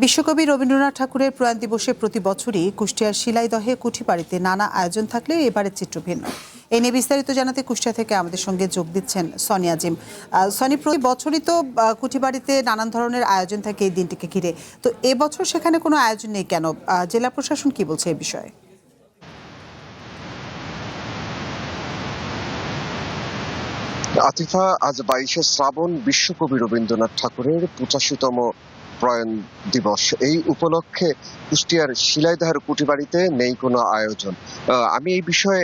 বিশ্বকবি রবীন্দ্রনাথ ঠাকুরের প্রয়াণ দিবসে প্রতি বছরই কুষ্টিয়ার শিলাইদহে কুঠিবাড়িতে নানা আয়োজন থাকলেও এবারের চিত্র ভিন্ন। এই নিয়ে বিস্তারিত জানাতে কুষ্টিয়া থেকে আমাদের সঙ্গে যোগ দিচ্ছেন সনি আজিম। সনি, প্রতি বছরই তো কুঠিবাড়িতে নানান ধরনের আয়োজন থাকে এই দিনটিকে ঘিরে, তো এবছর সেখানে কোনো আয়োজন নেই কেন? জেলা প্রশাসন কি বলছে এই বিষয়ে? আতিফা, আজ 22শে শ্রাবণ বিশ্বকবি রবীন্দ্রনাথ ঠাকুরের 85তম প্রয়াণ দিবস। এই উপলক্ষে কুষ্টিয়ার শিলাইদহের কুঠিবাড়িতে নেই কোনো আয়োজন। আমি এই বিষয়ে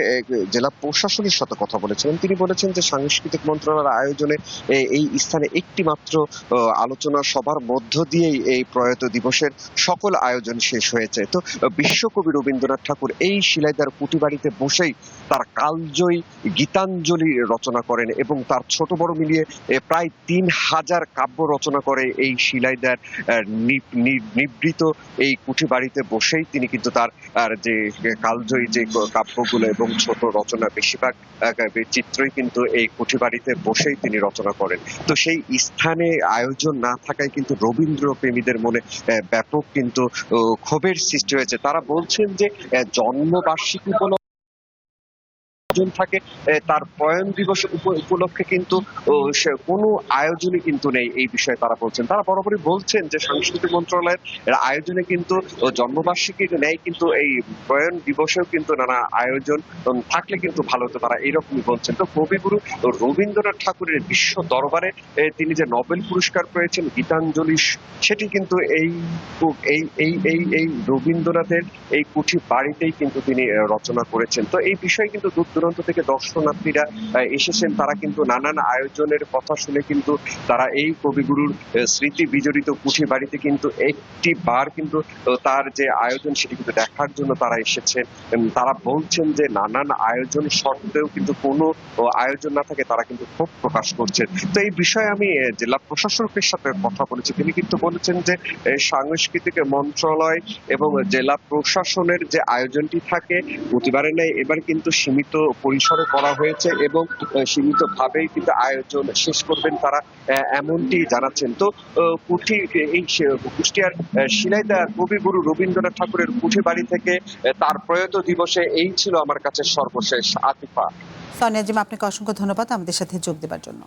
জেলা প্রশাসনের সাথে কথা বলেছিলাম। তিনি বলেছেন যে সাংস্কৃতিক মন্ত্রণালয়ের আয়োজনে এই স্থানে একটি মাত্র আলোচনা সভার মধ্য দিয়েই এই প্রয়াত দিবসের সকল আয়োজন শেষ হয়েছে। তো বিশ্বকবি রবীন্দ্রনাথ ঠাকুর এই শিলাইদহের কুঠিবাড়িতে বসেই তার কালজয়ী গীতাঞ্জলি রচনা করেন এবং তার ছোট বড় মিলিয়ে প্রায় 3000 কাব্য রচনা করে এই শিলাইদহের নিবৃত এই কুঠিবাড়িতে বসেই তিনি কিন্তু তার যে কালজয়ী যে কাব্যগুলো এবং ছোট রচনা বেশিরভাগ চিত্রই কিন্তু এই কুঠিবাড়িতে বসেই তিনি রচনা করেন। তো সেই স্থানে আয়োজন না থাকায় কিন্তু রবীন্দ্র প্রেমীদের মনে ব্যাপক কিন্তু ক্ষোভের সৃষ্টি হয়েছে। তারা বলছেন যে জন্মবার্ষিকী উপলক্ষে থাকে, তার প্রয়াণ দিবস উপলক্ষে কিন্তু কোনো আয়োজনই কিন্তু নেই। এই বিষয়ে তারা বলছেন, তারা বরাবরই বলছেন যে সাংস্কৃতিক মন্ত্রণালয়ের আয়োজনে কিন্তু জন্মবার্ষিকী নেই, কিন্তু এই প্রয়াণ দিবসেও কিন্তু নানা আয়োজন থাকলে কিন্তু ভালো হতো, তারা এইরকমই বলছেন। তো কবিগুরু রবীন্দ্রনাথ ঠাকুরের বিশ্ব দরবারে তিনি যে নোবেল পুরস্কার পেয়েছেন গীতাঞ্জলি, সেটি কিন্তু এই এই রবীন্দ্রনাথের এই কুঠি বাড়িতেই কিন্তু তিনি রচনা করেছেন। তো এই বিষয়ে কিন্তু দূর দূরান্ত থেকে দর্শনার্থীরা এসেছেন, তারা কিন্তু নানান আয়োজনের কথা শুনে কিন্তু তারা এই কবিগুরুর স্মৃতি বিজড়িত কুঠি বাড়িতে কিন্তু একটি বার কিন্তু তার যে আয়োজন সেটি কিন্তু দেখার জন্য তারা এসেছেন। তারা বলছেন যে নানান আয়োজন সত্ত্বেও কিন্তু কোনো আয়োজন না থাকে তারা কিন্তু ক্ষোভ প্রকাশ করছেন। তো এই বিষয়ে আমি জেলা প্রশাসকের সাথে কথা বলেছি, তিনি কিন্তু বলেছেন যে সাংস্কৃতিক মন্ত্রণালয় এবং জেলা প্রশাসনের যে আয়োজনটি থাকে প্রতিবারে নেই, এবার কিন্তু সীমিত পরিসরে করা হয়েছে এবং সীমিত ভাবেই কিন্তু আয়োজন শেষ করবেন তারা, এমনটি জানাচ্ছেন। তো এই কুষ্টিয়ার শিলাইদহ কবিগুরু রবীন্দ্রনাথ ঠাকুরের কুঠি বাড়ি থেকে তার প্রয়াত দিবসে এই ছিল আমার কাছে সর্বশেষ। আতিফা। সনি আজিম, আপনাকে অসংখ্য ধন্যবাদ আমাদের সাথে যোগ দেওয়ার জন্য।